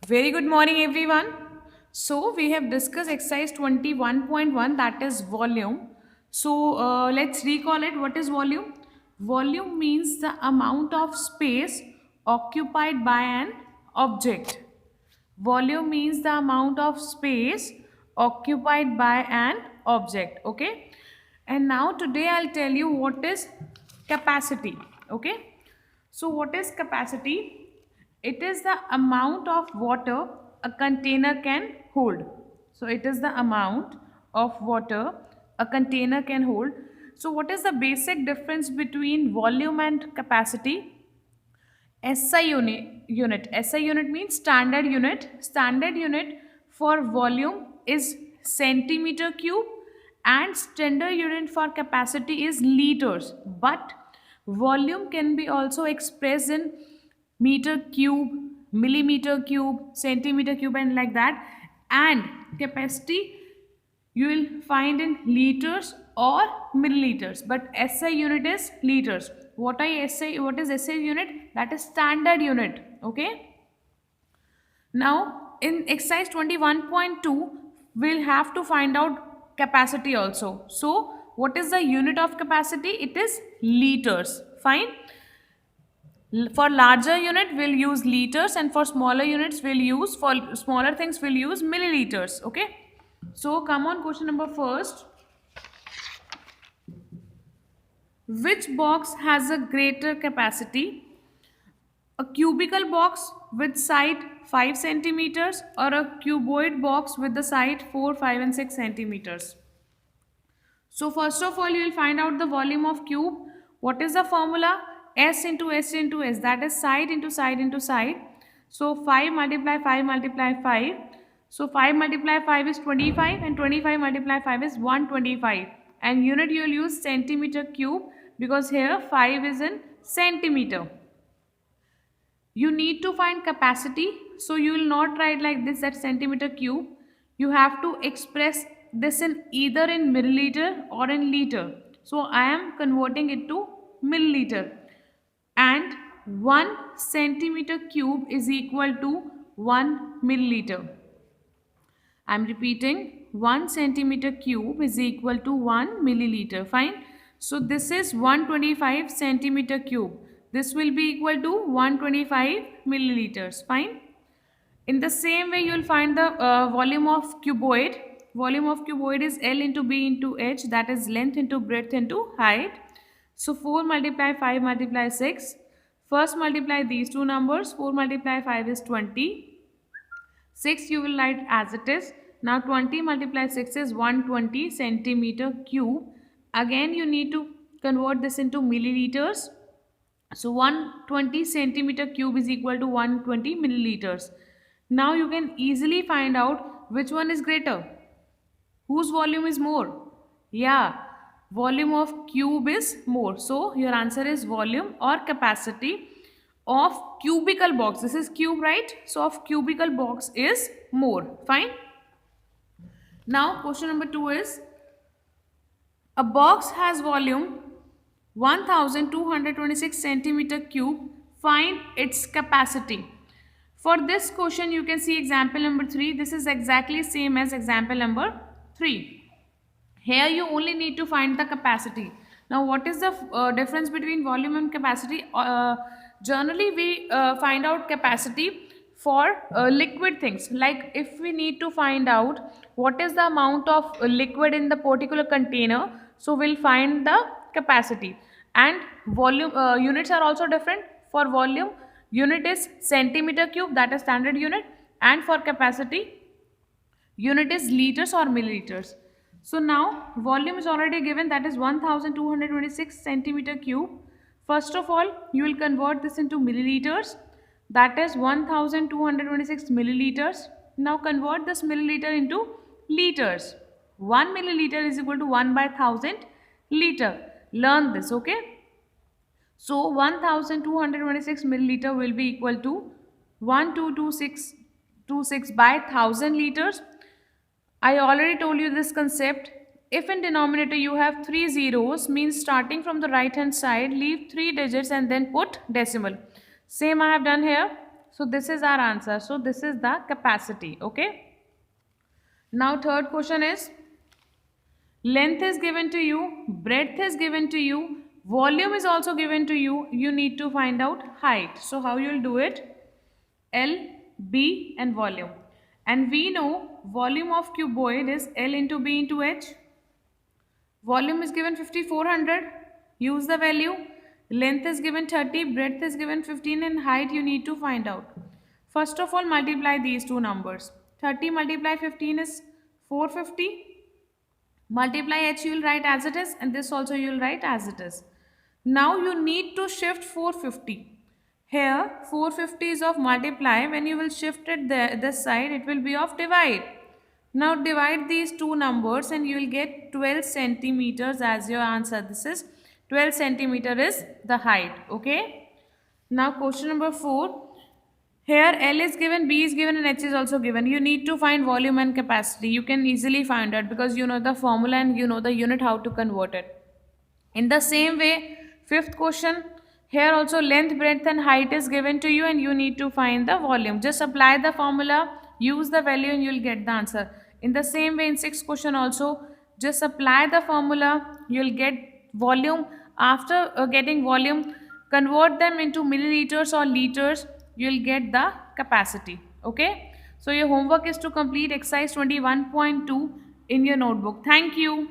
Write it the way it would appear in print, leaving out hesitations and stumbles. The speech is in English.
Very good morning, everyone. So, we have discussed exercise 21.1, that is volume. So, let's recall it. What is volume? Volume means the amount of space occupied by an object. Volume means the amount of space occupied by an object. Okay. And now, today, I'll tell you what is capacity. Okay. So, what is capacity? It is the amount of water a container can hold. So, it is the amount of water a container can hold. So, what is the basic difference between volume and capacity? SI unit means standard unit. Standard unit for volume is centimeter cube and standard unit for capacity is liters. But volume can be also expressed in meter cube, millimeter cube, centimeter cube and like that. And capacity you will find in liters or milliliters, but SI unit is liters. What is SI unit? That is standard unit. Okay. Now in exercise 21.2 we'll have to find out capacity also. So what is the unit of capacity? It is liters. Fine. For larger unit we'll use liters, and for smaller units we'll use, for smaller things we'll use milliliters. Okay. So come on, question number first. Which box has a greater capacity? A cubical box with side 5 centimeters or a cuboid box with the side 4, 5 and 6 centimeters? So first of all you will find out the volume of cube. What is the formula? S into S into S, that is side into side into side. So 5 multiply 5 multiply 5. So 5 multiply 5 is 25 and 25 multiply 5 is 125. And unit you will use centimeter cube because here 5 is in centimeter. You need to find capacity. So you will not write like this, that centimeter cube. You have to express this in either in milliliter or in liter. So I am converting it to milliliter. And 1 centimeter cube is equal to 1 milliliter. I am repeating, 1 centimeter cube is equal to 1 milliliter. Fine. So this is 125 centimeter cube. This will be equal to 125 milliliters. Fine. In the same way, you will find the volume of cuboid. Volume of cuboid is L into B into H, that is length into breadth into height. So 4 multiply 5 multiply 6. First multiply these two numbers. 4 multiply 5 is 20. 6 you will write as it is. Now 20 multiply 6 is 120 centimeter cube. Again you need to convert this into milliliters. So 120 centimeter cube is equal to 120 milliliters. Now you can easily find out which one is greater. Whose volume is more? Yeah, volume of cube is more. So your answer is volume or capacity of cubical box. This is cube, right? So of cubical box is more. Fine. Now question number 2 is, a box has volume 1226 centimeter cube. Find its capacity. For this question you can see example number 3. This is exactly same as example number 3. Here you only need to find the capacity. Now what is the difference between volume and capacity? Generally we find out capacity for liquid things. Like if we need to find out what is the amount of liquid in the particular container, so we'll find the capacity. And volume units are also different. For volume, unit is centimeter cube, that is standard unit, and for capacity unit is liters or milliliters. So now volume is already given, that is 1226 centimeter cube. First of all you will convert this into milliliters, that is 1226 milliliters. Now convert this milliliter into liters. 1 milliliter is equal to 1 by 1000 liter. Learn this. Okay. So 1226 milliliter will be equal to 12226 by 1000 liters. I already told you this concept. If in denominator you have 3 zeros, means starting from the right hand side, leave 3 digits and then put decimal. Same I have done here. So this is our answer. So this is the capacity. Okay. Now third question is, length is given to you, breadth is given to you, volume is also given to you. You need to find out height. So how you'll do it? L, B and volume. And we know volume of cuboid is L into B into H. Volume is given 5400. Use the value. Length is given 30, breadth is given 15 and height you need to find out. First of all, multiply these two numbers. 30 multiplied 15 is 450. Multiply H you will write as it is and this also you will write as it is. Now you need to shift 450. Here 450 is of multiply. When you will shift it this side, it will be of divide. Now divide these two numbers and you will get 12 centimeters as your answer. This is 12 centimeter is the height. Okay. Now question number 4. Here L is given, B is given and H is also given. You need to find volume and capacity. You can easily find it because you know the formula and you know the unit how to convert it. In the same way, fifth question, here also length, breadth and height is given to you and you need to find the volume. Just apply the formula, use the value and you will get the answer. In the same way, in sixth question also, just apply the formula, you will get volume. After getting volume, convert them into milliliters or liters, you will get the capacity. Okay. So your homework is to complete exercise 21.2 in your notebook. Thank you.